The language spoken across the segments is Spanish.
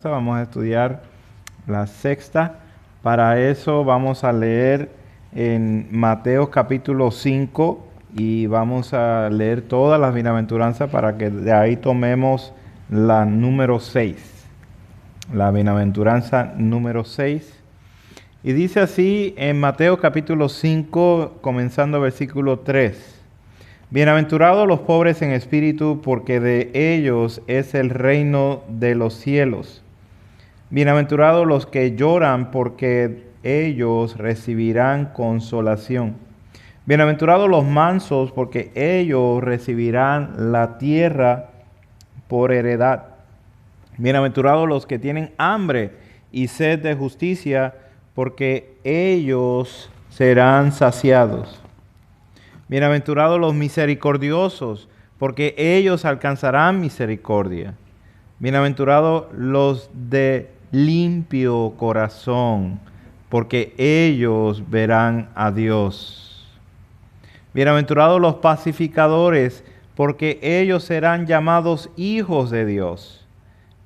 Vamos a estudiar la sexta. Para eso vamos a leer en Mateo capítulo 5 y vamos a leer todas las bienaventuranzas para que de ahí tomemos la número 6. La bienaventuranza número 6. Y dice así en Mateo capítulo 5, comenzando versículo 3. Bienaventurados los pobres en espíritu, porque de ellos es el reino de los cielos. Bienaventurados los que lloran, porque ellos recibirán consolación. Bienaventurados los mansos, porque ellos recibirán la tierra por heredad. Bienaventurados los que tienen hambre y sed de justicia, porque ellos serán saciados. Bienaventurados los misericordiosos, porque ellos alcanzarán misericordia. Bienaventurados los de limpio corazón, porque ellos verán a Dios. Bienaventurados los pacificadores, porque ellos serán llamados hijos de Dios.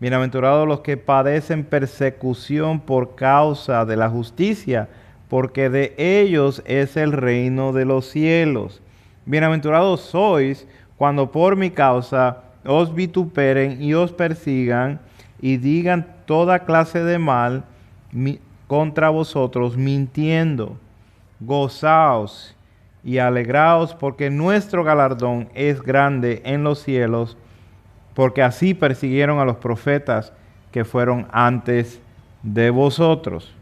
Bienaventurados los que padecen persecución por causa de la justicia, porque de ellos es el reino de los cielos. Bienaventurados sois cuando por mi causa os vituperen y os persigan y digan toda clase de mal contra vosotros mintiendo. Gozaos y alegraos, porque nuestro galardón es grande en los cielos, porque así persiguieron a los profetas que fueron antes de vosotros.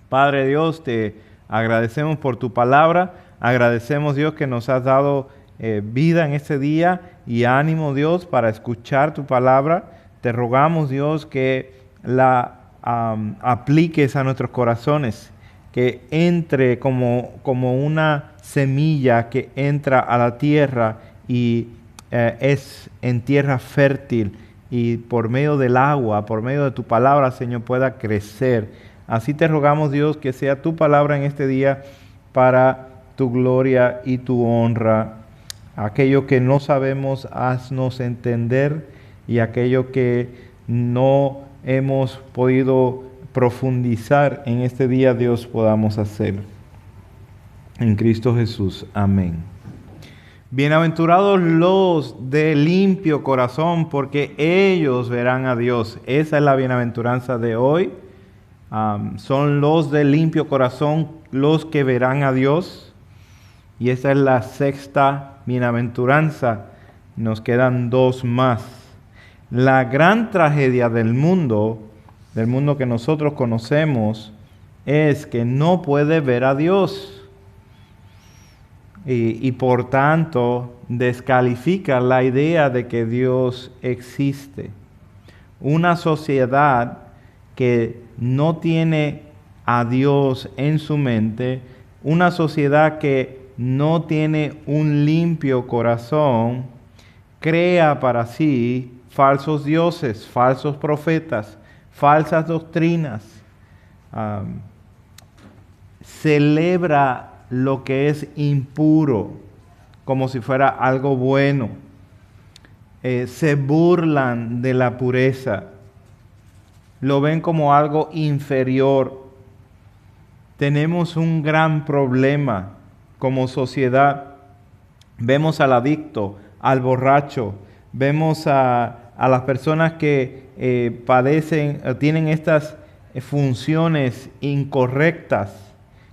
Padre Dios, te agradecemos por tu palabra. Agradecemos, Dios, que nos has dado vida en este día y ánimo, Dios, para escuchar tu palabra. Te rogamos, Dios, que la apliques a nuestros corazones, que entre como una semilla que entra a la tierra y es en tierra fértil, y por medio del agua, por medio de tu palabra, Señor, pueda crecer. Así te rogamos, Dios, que sea tu palabra en este día para tu gloria y tu honra. Aquello que no sabemos, haznos entender, y aquello que no hemos podido profundizar en este día, Dios, podamos hacer. En Cristo Jesús. Amén. Bienaventurados los de limpio corazón, porque ellos verán a Dios. Esa es la bienaventuranza de hoy. Son los de limpio corazón los que verán a Dios. Y esa es la sexta bienaventuranza. Nos quedan dos más. La gran tragedia del mundo que nosotros conocemos, es que no puede ver a Dios. Y por tanto descalifica la idea de que Dios existe. Una sociedad que no tiene a Dios en su mente, una sociedad que no tiene un limpio corazón, crea para sí falsos dioses, falsos profetas, falsas doctrinas, celebra lo que es impuro como si fuera algo bueno, se burlan de la pureza, lo ven como algo inferior. Tenemos un gran problema como sociedad. Vemos al adicto, al borracho, vemos a las personas que tienen estas funciones incorrectas,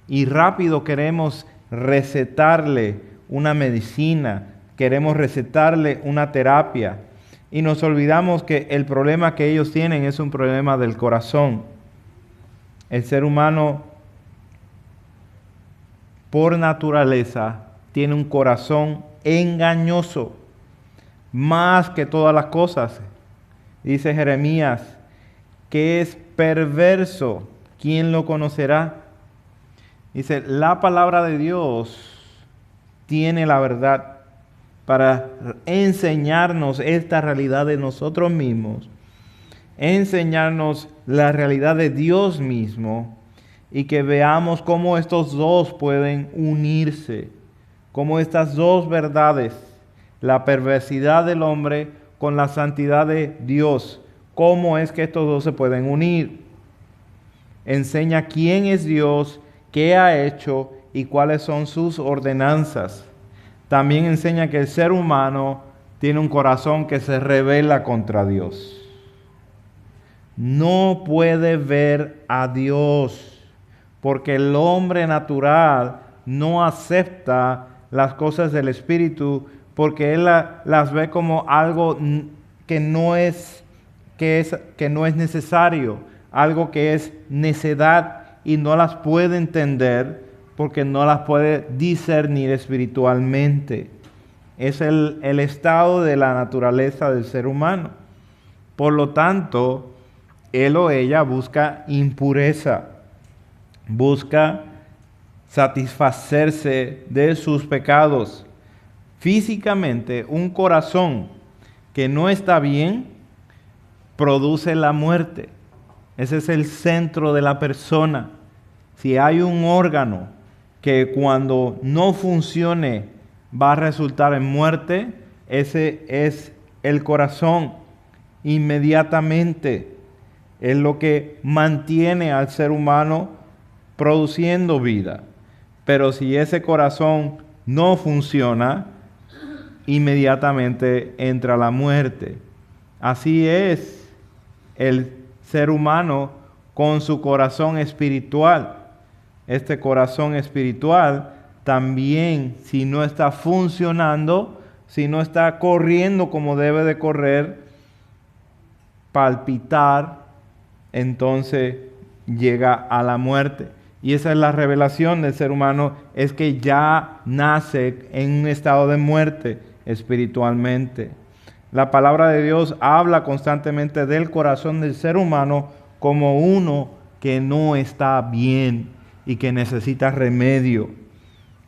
y rápido queremos recetarle una medicina, queremos recetarle una terapia, y nos olvidamos que el problema que ellos tienen es un problema del corazón. El ser humano, por naturaleza, tiene un corazón engañoso, más que todas las cosas. Dice Jeremías, que es perverso, ¿quién lo conocerá? Dice, la palabra de Dios tiene la verdad para enseñarnos esta realidad de nosotros mismos, enseñarnos la realidad de Dios mismo, y que veamos cómo estos dos pueden unirse, cómo estas dos verdades, la perversidad del hombre con la santidad de Dios, cómo es que estos dos se pueden unir. Enseña quién es Dios, qué ha hecho y cuáles son sus ordenanzas. También enseña que el ser humano tiene un corazón que se rebela contra Dios. No puede ver a Dios porque el hombre natural no acepta las cosas del Espíritu porque él las ve como algo que no es necesario, algo que es necedad y no las puede entender porque no las puede discernir espiritualmente. Es el estado de la naturaleza del ser humano. Por lo tanto, él o ella busca impureza, busca satisfacerse de sus pecados. Físicamente, un corazón que no está bien produce la muerte. Ese es el centro de la persona. Si hay un órgano que cuando no funcione va a resultar en muerte, ese es el corazón. Inmediatamente es lo que mantiene al ser humano produciendo vida. Pero si ese corazón no funciona, inmediatamente entra la muerte. Así es el ser humano con su corazón espiritual. Este corazón espiritual también, si no está funcionando, si no está corriendo como debe de correr, palpitar, entonces llega a la muerte. Y esa es la revelación del ser humano, es que ya nace en un estado de muerte espiritualmente. La palabra de Dios habla constantemente del corazón del ser humano como uno que no está bien y que necesita remedio.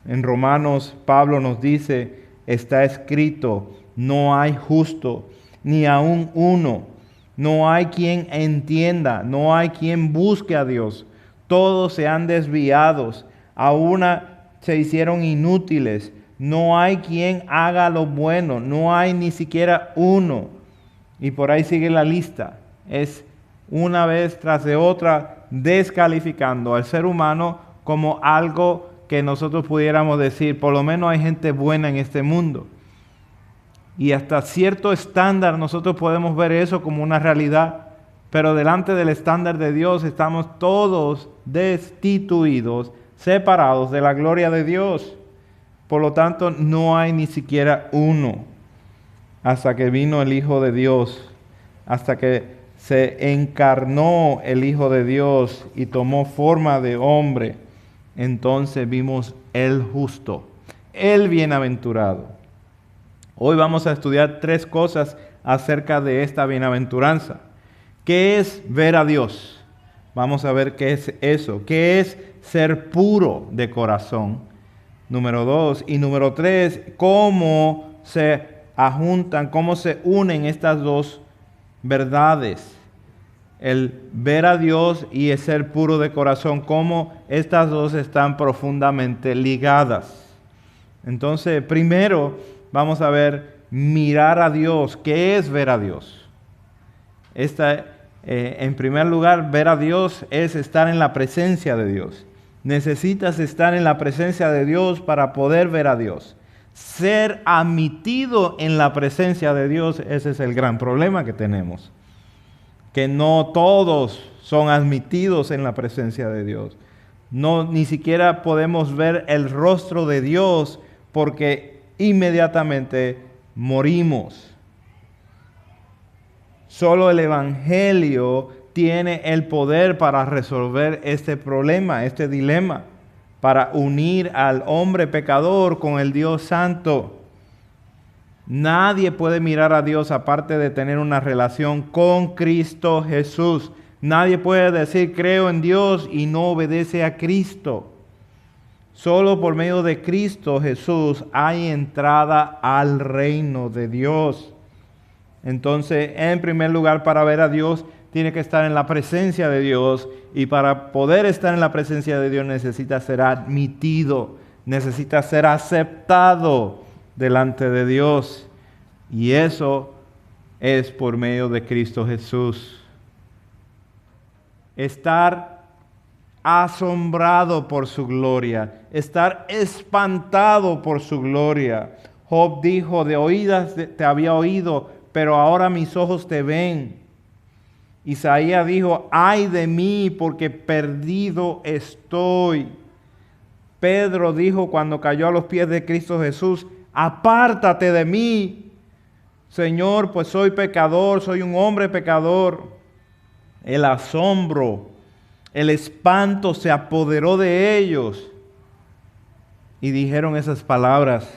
En Romanos, Pablo nos dice, está escrito, no hay justo, ni aun uno. No hay quien entienda, no hay quien busque a Dios. Todos se han desviado, a una se hicieron inútiles. No hay quien haga lo bueno, no hay ni siquiera uno. Y por ahí sigue la lista. Es una vez tras de otra descalificando al ser humano como algo que nosotros pudiéramos decir, por lo menos hay gente buena en este mundo. Y hasta cierto estándar nosotros podemos ver eso como una realidad, pero delante del estándar de Dios estamos todos destituidos, separados de la gloria de Dios. Por lo tanto, no hay ni siquiera uno hasta que vino el Hijo de Dios, hasta que se encarnó el Hijo de Dios y tomó forma de hombre. Entonces vimos el justo, el bienaventurado. Hoy vamos a estudiar 3 cosas acerca de esta bienaventuranza. ¿Qué es ver a Dios? Vamos a ver qué es eso. ¿Qué es ser puro de corazón? Número 2. Y número 3, ¿cómo se ajuntan, cómo se unen estas dos verdades? El ver a Dios y el ser puro de corazón, cómo estas dos están profundamente ligadas. Entonces, primero vamos a ver mirar a Dios. ¿Qué es ver a Dios? En primer lugar, ver a Dios es estar en la presencia de Dios. Necesitas estar en la presencia de Dios para poder ver a Dios. Ser admitido en la presencia de Dios, ese es el gran problema que tenemos. Que no todos son admitidos en la presencia de Dios. No, ni siquiera podemos ver el rostro de Dios porque inmediatamente morimos. Solo el Evangelio tiene el poder para resolver este problema, este dilema, para unir al hombre pecador con el Dios Santo. Nadie puede mirar a Dios aparte de tener una relación con Cristo Jesús. Nadie puede decir creo en Dios y no obedece a Cristo. Solo por medio de Cristo Jesús hay entrada al reino de Dios. Entonces, en primer lugar, para ver a Dios, tiene que estar en la presencia de Dios. Y para poder estar en la presencia de Dios necesita ser admitido, necesita ser aceptado delante de Dios. Y eso es por medio de Cristo Jesús. Estar asombrado por su gloria, estar espantado por su gloria. Job dijo, de oídas te había oído, pero ahora mis ojos te ven. Isaías dijo, ay de mí, porque perdido estoy. Pedro dijo cuando cayó a los pies de Cristo Jesús, apártate de mí, Señor, pues soy pecador, soy un hombre pecador. El asombro, el espanto se apoderó de ellos y dijeron esas palabras.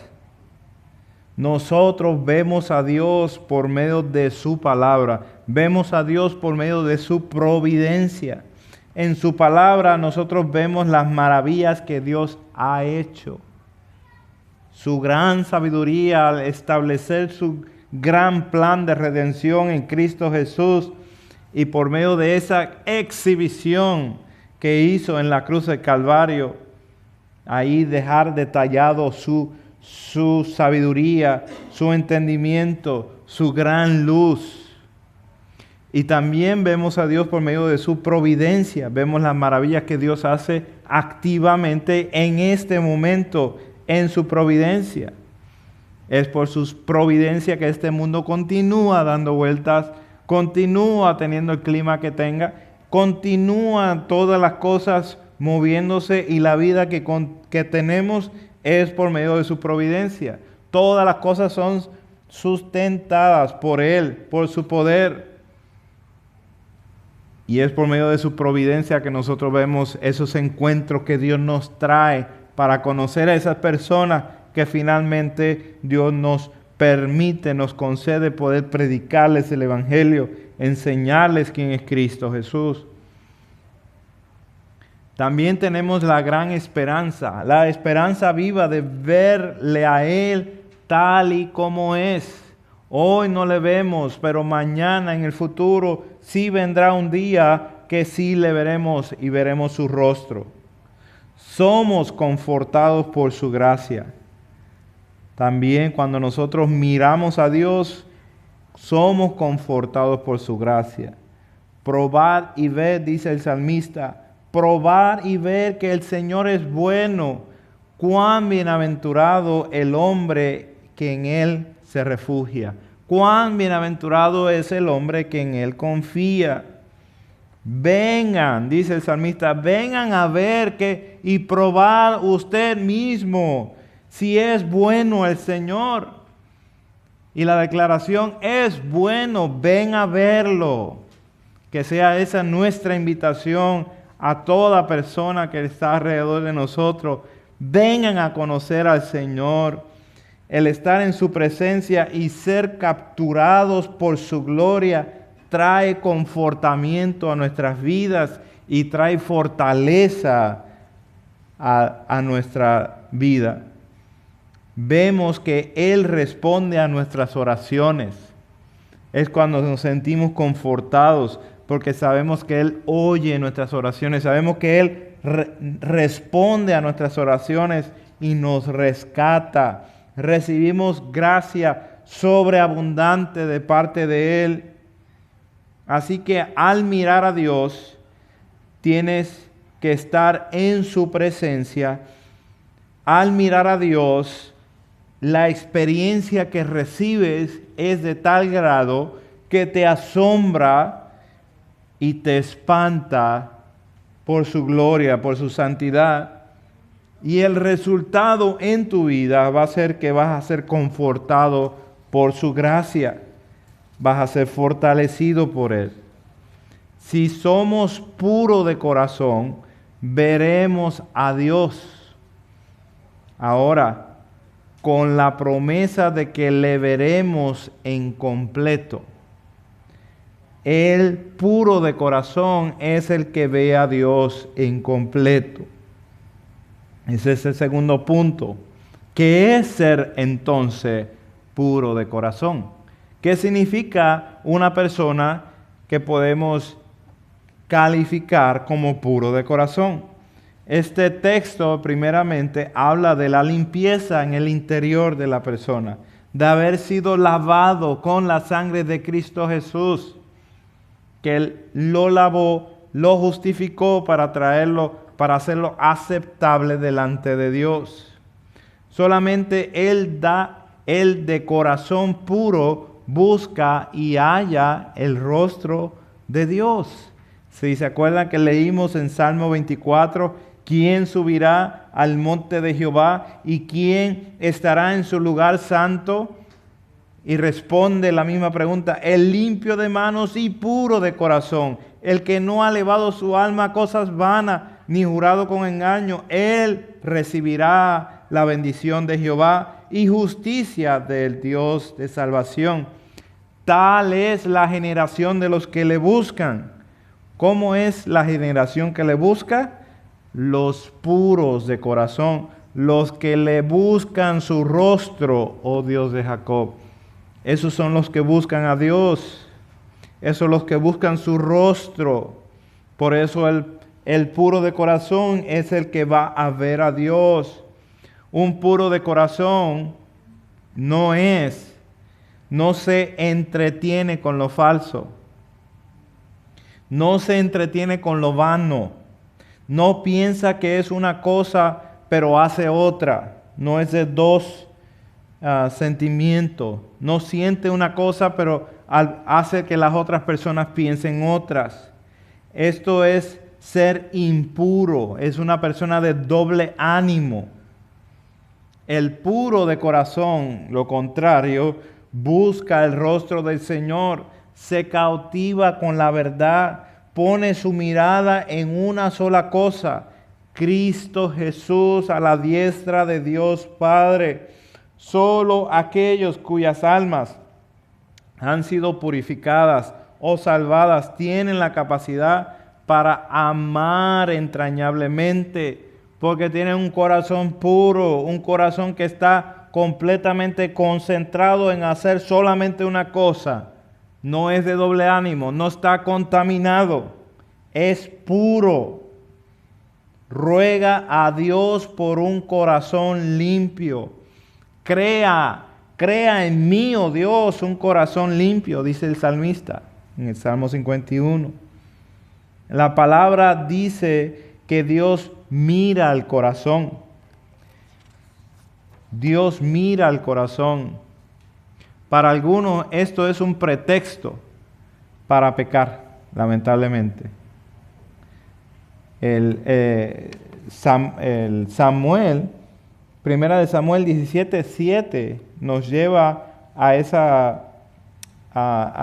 Nosotros vemos a Dios por medio de su palabra, vemos a Dios por medio de su providencia. En su palabra nosotros vemos las maravillas que Dios ha hecho. Su gran sabiduría al establecer su gran plan de redención en Cristo Jesús y por medio de esa exhibición que hizo en la cruz del Calvario, ahí dejar detallado su sabiduría, su entendimiento, su gran luz. Y también vemos a Dios por medio de su providencia. Vemos las maravillas que Dios hace activamente en este momento, en su providencia. Es por su providencia que este mundo continúa dando vueltas, continúa teniendo el clima que tenga, continúa todas las cosas moviéndose y la vida que tenemos es por medio de su providencia. Todas las cosas son sustentadas por Él, por su poder. Y es por medio de su providencia que nosotros vemos esos encuentros que Dios nos trae para conocer a esas personas que finalmente Dios nos permite, nos concede poder predicarles el Evangelio, enseñarles quién es Cristo Jesús. También tenemos la gran esperanza, la esperanza viva de verle a Él tal y como es. Hoy no le vemos, pero mañana en el futuro sí vendrá un día que sí le veremos y veremos su rostro. Somos confortados por su gracia. También cuando nosotros miramos a Dios, somos confortados por su gracia. Probad y ved, dice el salmista, probar y ver que el Señor es bueno. Cuán bienaventurado el hombre que en Él se refugia. Cuán bienaventurado es el hombre que en Él confía. Vengan, dice el salmista, vengan a ver y probar usted mismo si es bueno el Señor. Y la declaración es bueno, ven a verlo. Que sea esa nuestra invitación a toda persona que está alrededor de nosotros. Vengan a conocer al Señor. El estar en su presencia y ser capturados por su gloria trae confortamiento a nuestras vidas y trae fortaleza a nuestra vida. Vemos que Él responde a nuestras oraciones. Es cuando nos sentimos confortados porque sabemos que Él oye nuestras oraciones. Sabemos que Él responde a nuestras oraciones y nos rescata. Recibimos gracia sobreabundante de parte de Él. Así que al mirar a Dios, tienes que estar en su presencia. Al mirar a Dios, la experiencia que recibes es de tal grado que te asombra y te espanta por su gloria, por su santidad. Y el resultado en tu vida va a ser que vas a ser confortado por su gracia. Vas a ser fortalecido por Él. Si somos puros de corazón, veremos a Dios. Ahora, con la promesa de que le veremos en completo. El puro de corazón es el que ve a Dios en completo. Ese es el segundo punto. ¿Qué es ser entonces puro de corazón? ¿Qué significa una persona que podemos calificar como puro de corazón? Este texto primeramente habla de la limpieza en el interior de la persona, de haber sido lavado con la sangre de Cristo Jesús, que Él lo lavó, lo justificó para traerlo, para hacerlo aceptable delante de Dios. Solamente Él de corazón puro busca y halla el rostro de Dios. Si se acuerdan que leímos en Salmo 24, ¿quién subirá al monte de Jehová y quién estará en su lugar santo? Y responde la misma pregunta: el limpio de manos y puro de corazón, el que no ha elevado su alma a cosas vanas, ni jurado con engaño. Él recibirá la bendición de Jehová y justicia del Dios de salvación. Tal es la generación de los que le buscan. ¿Cómo es la generación que le busca? Los puros de corazón, los que le buscan su rostro, oh Dios de Jacob. Esos son los que buscan a Dios. Esos son los que buscan su rostro. Por eso el puro de corazón es el que va a ver a Dios. Un puro de corazón no se entretiene con lo falso. No se entretiene con lo vano. No piensa que es una cosa, pero hace otra. No es de dos sentimientos. No siente una cosa, pero hace que las otras personas piensen otras. Esto es ser impuro. Es una persona de doble ánimo. El puro de corazón, lo contrario, busca el rostro del Señor, se cautiva con la verdad, pone su mirada en una sola cosa: Cristo Jesús a la diestra de Dios Padre. Solo aquellos cuyas almas han sido purificadas o salvadas tienen la capacidad para amar entrañablemente, porque tienen un corazón puro, un corazón que está completamente concentrado en hacer solamente una cosa. No es de doble ánimo, no está contaminado, es puro. Ruega a Dios por un corazón limpio. Crea en mí, oh Dios, un corazón limpio, dice el salmista en el Salmo 51. La palabra dice que Dios mira al corazón. Dios mira al corazón. Para algunos esto es un pretexto para pecar, lamentablemente. Samuel, primera de Samuel 17:7 nos lleva a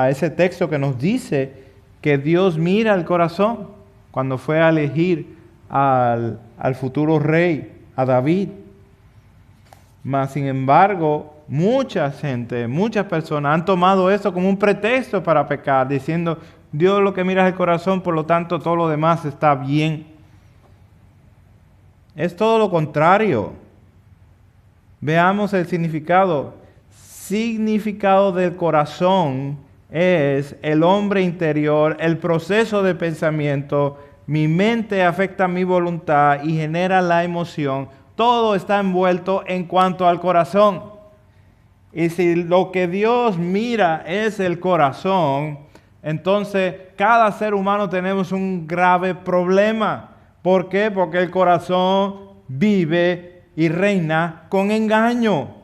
ese texto que nos dice que Dios mira al corazón cuando fue a elegir al futuro rey, a David. Mas, sin embargo, muchas personas han tomado esto como un pretexto para pecar, diciendo: Dios lo que mira es el corazón, por lo tanto todo lo demás está bien. Es todo lo contrario. Veamos el significado. Significado del corazón es el hombre interior, el proceso de pensamiento. Mi mente afecta mi voluntad y genera la emoción. Todo está envuelto en cuanto al corazón. Y si lo que Dios mira es el corazón, entonces cada ser humano tenemos un grave problema. ¿Por qué? Porque el corazón vive y reina con engaño.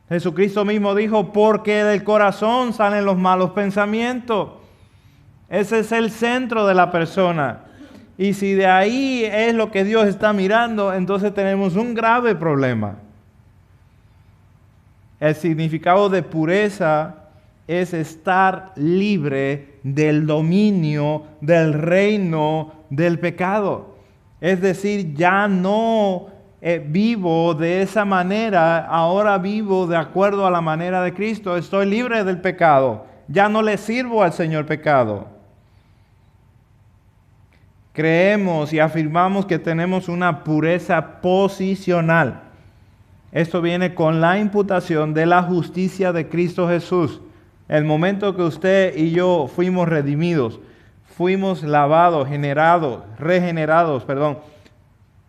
Jesucristo mismo dijo: porque del corazón salen los malos pensamientos. Ese es el centro de la persona. Y si de ahí es lo que Dios está mirando, entonces tenemos un grave problema. El significado de pureza es estar libre del dominio, del reino, del pecado. Es decir, ya no vivo de esa manera, ahora vivo de acuerdo a la manera de Cristo. Estoy libre del pecado. Ya no le sirvo al Señor pecado. Creemos y afirmamos que tenemos una pureza posicional. Esto viene con la imputación de la justicia de Cristo Jesús. El momento que usted y yo fuimos redimidos, fuimos lavados, regenerados,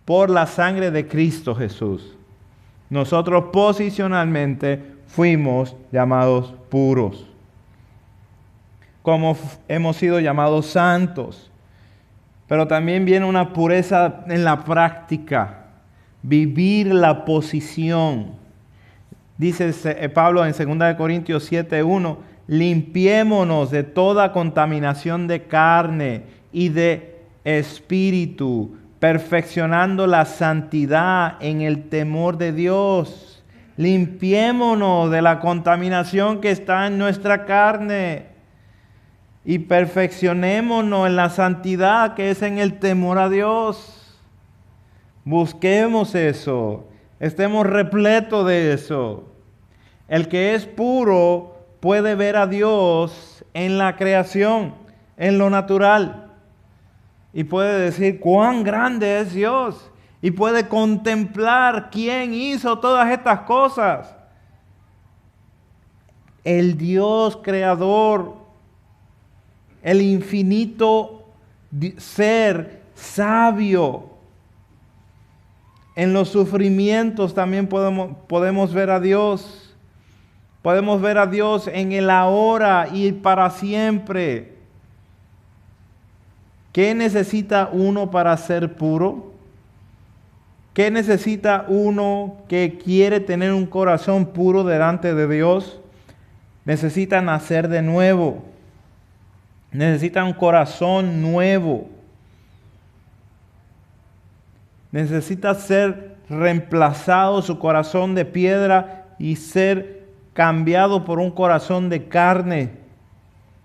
por la sangre de Cristo Jesús. Nosotros posicionalmente fuimos llamados puros, como hemos sido llamados santos. Pero también viene una pureza en la práctica, vivir la posición. Dice Pablo en 2 Corintios 7:1, limpiémonos de toda contaminación de carne y de espíritu, perfeccionando la santidad en el temor de Dios. Limpiémonos de la contaminación que está en nuestra carne y perfeccionémonos en la santidad que es en el temor a Dios. Busquemos eso, estemos repletos de eso. El que es puro puede ver a Dios en la creación, en lo natural, y puede decir cuán grande es Dios, y puede contemplar quién hizo todas estas cosas. El Dios creador, el infinito ser sabio. En los sufrimientos también podemos ver a Dios. Podemos ver a Dios en el ahora y para siempre. ¿Qué necesita uno para ser puro? ¿Qué necesita uno que quiere tener un corazón puro delante de Dios? Necesita nacer de nuevo. Necesita un corazón nuevo. Necesita ser reemplazado su corazón de piedra y ser cambiado por un corazón de carne.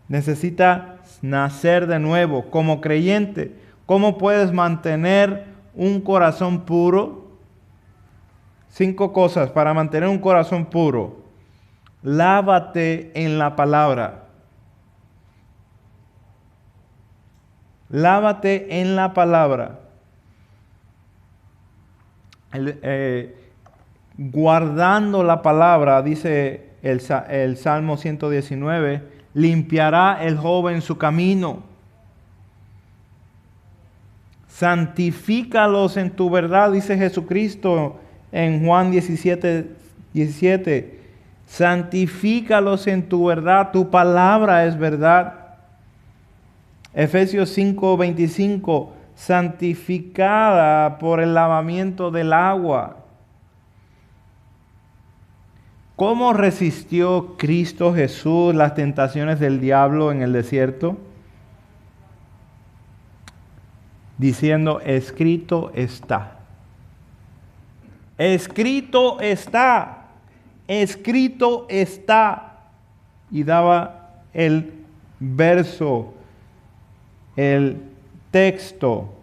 Necesita nacer de nuevo. Como creyente, ¿cómo puedes mantener un corazón puro? 5 cosas para mantener un corazón puro. Lávate en la palabra. Lávate en la palabra. Guardando la palabra, dice el Salmo 119, limpiará el joven su camino. Santifícalos en tu verdad, dice Jesucristo en Juan 17:17. Santifícalos en tu verdad, tu palabra es verdad. Efesios 5:25, santificada por el lavamiento del agua. ¿Cómo resistió Cristo Jesús las tentaciones del diablo en el desierto? Diciendo, escrito está. Escrito está. Escrito está. Y daba el verso, el texto.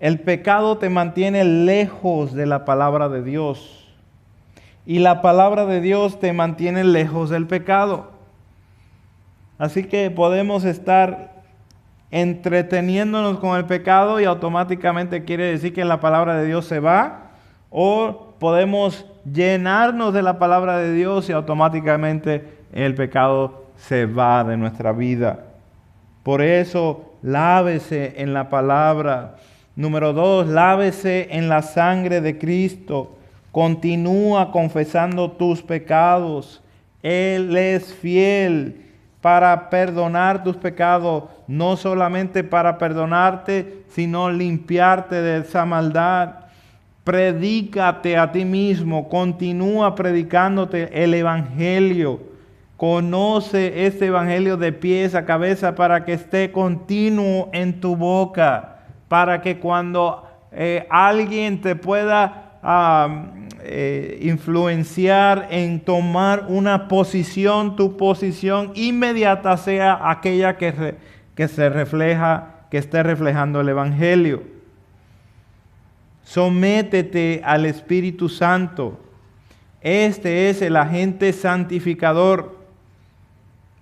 El pecado te mantiene lejos de la palabra de Dios. Y la palabra de Dios te mantiene lejos del pecado. Así que podemos estar entreteniéndonos con el pecado y automáticamente quiere decir que la palabra de Dios se va. O podemos llenarnos de la palabra de Dios y automáticamente el pecado se va de nuestra vida. Por eso, lávese en la palabra. Número 2, lávese en la sangre de Cristo. Continúa confesando tus pecados. Él es fiel para perdonar tus pecados, no solamente para perdonarte, sino limpiarte de esa maldad. Predícate a ti mismo, continúa predicándote el Evangelio. Conoce este Evangelio de pies a cabeza para que esté continuo en tu boca, para que cuando alguien te pueda influenciar en tomar una posición, tu posición inmediata sea aquella que se refleja, que esté reflejando el Evangelio. Sométete al Espíritu Santo. Este es el agente santificador.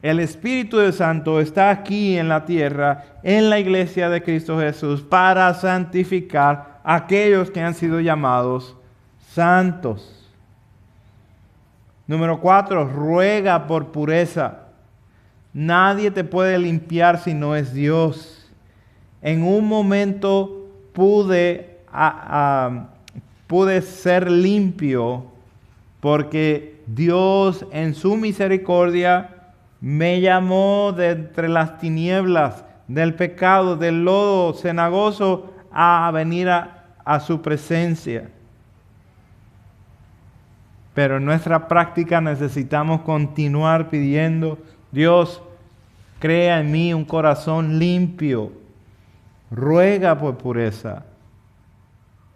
El Espíritu Santo está aquí en la tierra, en la iglesia de Cristo Jesús, para santificar a aquellos que han sido llamados santos. Número 4, ruega por pureza. Nadie te puede limpiar si no es Dios. En un momento pude ser limpio porque Dios en su misericordia me llamó de entre las tinieblas, del pecado, del lodo cenagoso, a venir a su presencia. Pero en nuestra práctica necesitamos continuar pidiendo: Dios, crea en mí un corazón limpio. Ruega por pureza.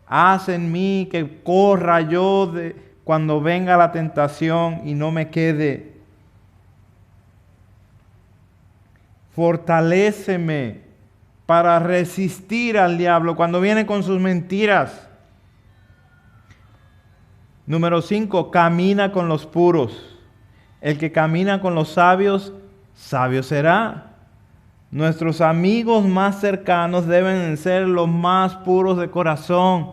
Haz en mí que corra yo cuando venga la tentación y no me quede. Fortaléceme para resistir al diablo cuando viene con sus mentiras. Número 5, camina con los puros. El que camina con los sabios, sabio será. Nuestros amigos más cercanos deben ser los más puros de corazón.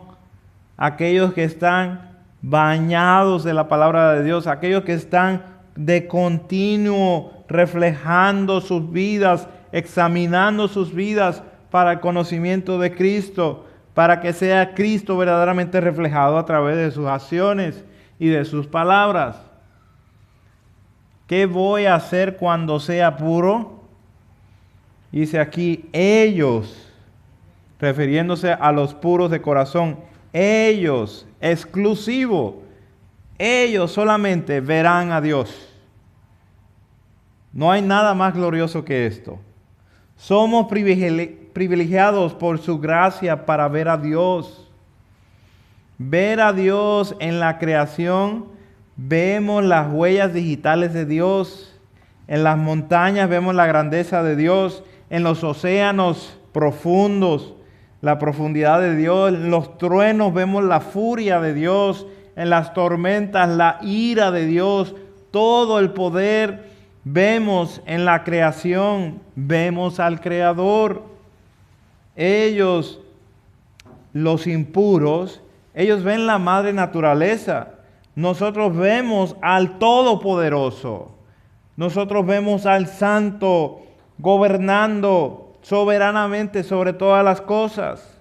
Aquellos que están bañados de la palabra de Dios. Aquellos que están de continuo reflejando sus vidas, examinando sus vidas para el conocimiento de Cristo, para que sea Cristo verdaderamente reflejado a través de sus acciones y de sus palabras. ¿Qué voy a hacer cuando sea puro? Dice aquí, ellos, refiriéndose a los puros de corazón, ellos, exclusivo, ellos solamente verán a Dios. No hay nada más glorioso que esto. Somos privilegiados por su gracia para ver a Dios. Ver a Dios en la creación, vemos las huellas digitales de Dios. En las montañas vemos la grandeza de Dios. En los océanos profundos, la profundidad de Dios. En los truenos vemos la furia de Dios. En las tormentas, la ira de Dios. Todo el poder vemos en la creación. Vemos al Creador. Ellos, los impuros, ellos ven la madre naturaleza. Nosotros vemos al Todopoderoso. Nosotros vemos al Santo gobernando soberanamente sobre todas las cosas.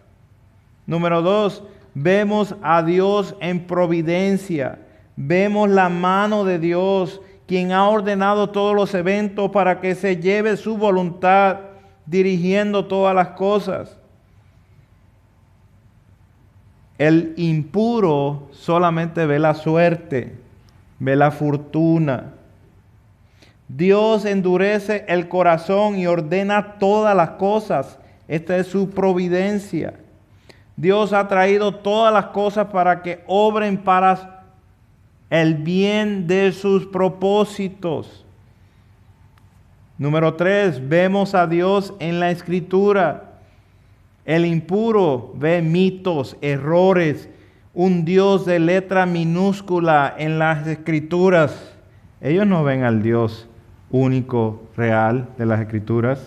Número 2, vemos a Dios en providencia. Vemos la mano de Dios, quien ha ordenado todos los eventos para que se lleve su voluntad, dirigiendo todas las cosas. El impuro solamente ve la suerte, ve la fortuna. Dios endurece el corazón y ordena todas las cosas. Esta es su providencia. Dios ha traído todas las cosas para que obren para el bien de sus propósitos. Número 3, vemos a Dios en la Escritura. El impuro ve mitos, errores, un Dios de letra minúscula en las Escrituras. Ellos no ven al Dios único, real de las Escrituras.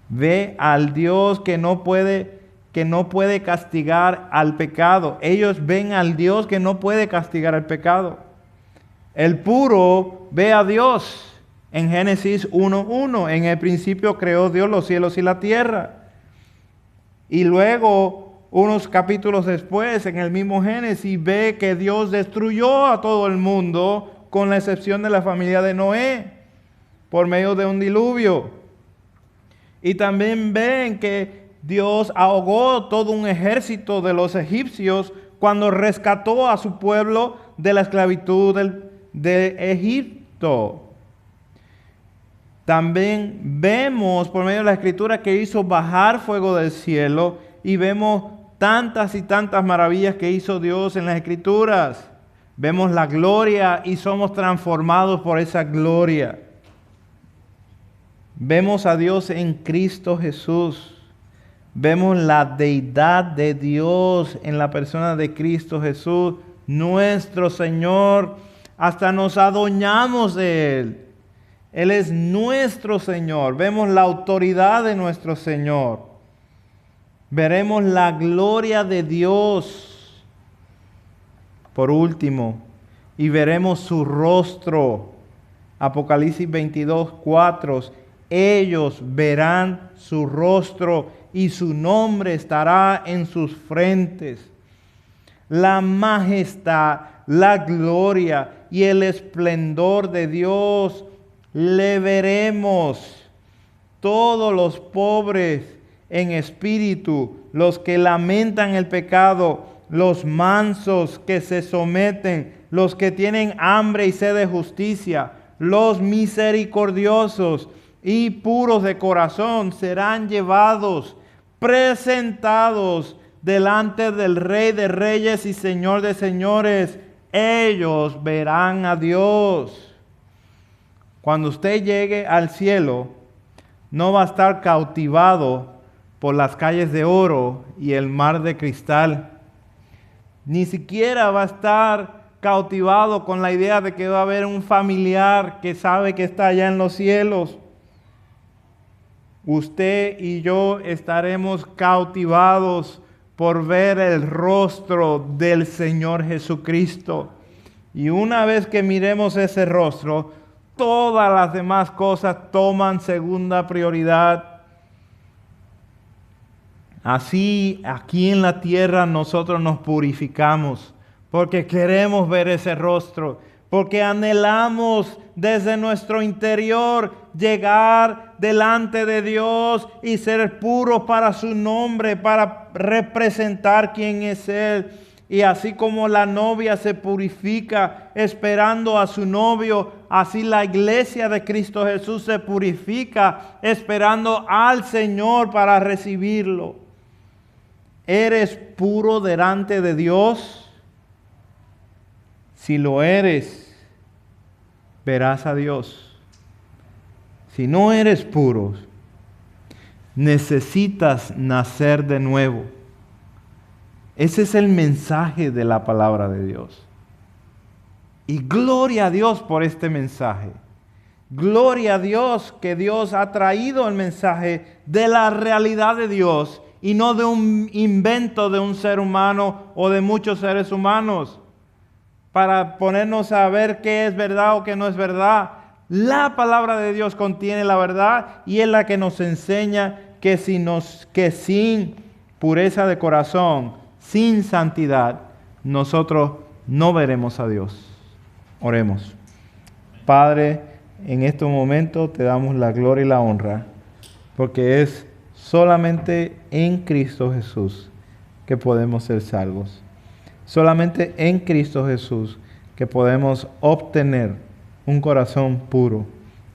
Ve al Dios que no puede castigar al pecado. Ellos ven al Dios que no puede castigar al pecado. El puro ve a Dios. En Génesis 1:1, en el principio creó Dios los cielos y la tierra. Y luego, unos capítulos después, en el mismo Génesis, ve que Dios destruyó a todo el mundo, con la excepción de la familia de Noé, por medio de un diluvio. Y también ven que Dios ahogó todo un ejército de los egipcios cuando rescató a su pueblo de la esclavitud de Egipto. También vemos por medio de la Escritura que hizo bajar fuego del cielo, y vemos tantas y tantas maravillas que hizo Dios en las Escrituras. Vemos la gloria y somos transformados por esa gloria. Vemos a Dios en Cristo Jesús. Vemos la deidad de Dios en la persona de Cristo Jesús, nuestro Señor. Hasta nos adueñamos de Él. Él es nuestro Señor. Vemos la autoridad de nuestro Señor. Veremos la gloria de Dios. Por último, y veremos su rostro. Apocalipsis 22:4. Ellos verán su rostro y su nombre estará en sus frentes. la majestad, la gloria y el esplendor de Dios. Le veremos. Todos los pobres en espíritu, los que lamentan el pecado, los mansos que se someten, los que tienen hambre y sed de justicia, los misericordiosos y puros de corazón serán llevados, presentados delante del Rey de Reyes y Señor de Señores. Ellos verán a Dios. Cuando usted llegue al cielo, no va a estar cautivado por las calles de oro y el mar de cristal. Ni siquiera va a estar cautivado con la idea de que va a haber un familiar que sabe que está allá en los cielos. Usted y yo estaremos cautivados por ver el rostro del Señor Jesucristo. Y una vez que miremos ese rostro, todas las demás cosas toman segunda prioridad. Así, aquí en la tierra nosotros nos purificamos porque queremos ver ese rostro, porque anhelamos desde nuestro interior llegar delante de Dios y ser puros para su nombre, para representar quién es Él. Y así como la novia se purifica esperando a su novio, así la iglesia de Cristo Jesús se purifica esperando al Señor para recibirlo. ¿Eres puro delante de Dios? Si lo eres, verás a Dios. Si no eres puro, necesitas nacer de nuevo. Ese es el mensaje de la palabra de Dios. Y gloria a Dios por este mensaje. Gloria a Dios que Dios ha traído el mensaje de la realidad de Dios y no de un invento de un ser humano o de muchos seres humanos para ponernos a ver qué es verdad o qué no es verdad. La palabra de Dios contiene la verdad y es la que nos enseña que sin pureza de corazón, sin santidad, nosotros no veremos a Dios. Oremos. Padre, en este momento te damos la gloria y la honra, porque es solamente en Cristo Jesús que podemos ser salvos. Solamente en Cristo Jesús que podemos obtener un corazón puro.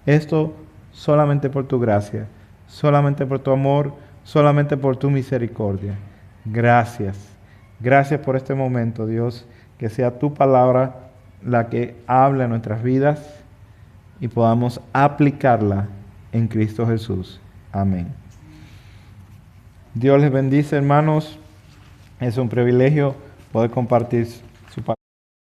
Esto solamente por tu gracia, solamente por tu amor, solamente por tu misericordia. Gracias. Gracias por este momento, Dios. Que sea tu palabra la que hable en nuestras vidas y podamos aplicarla en Cristo Jesús. Amén. Dios les bendice, hermanos. Es un privilegio poder compartir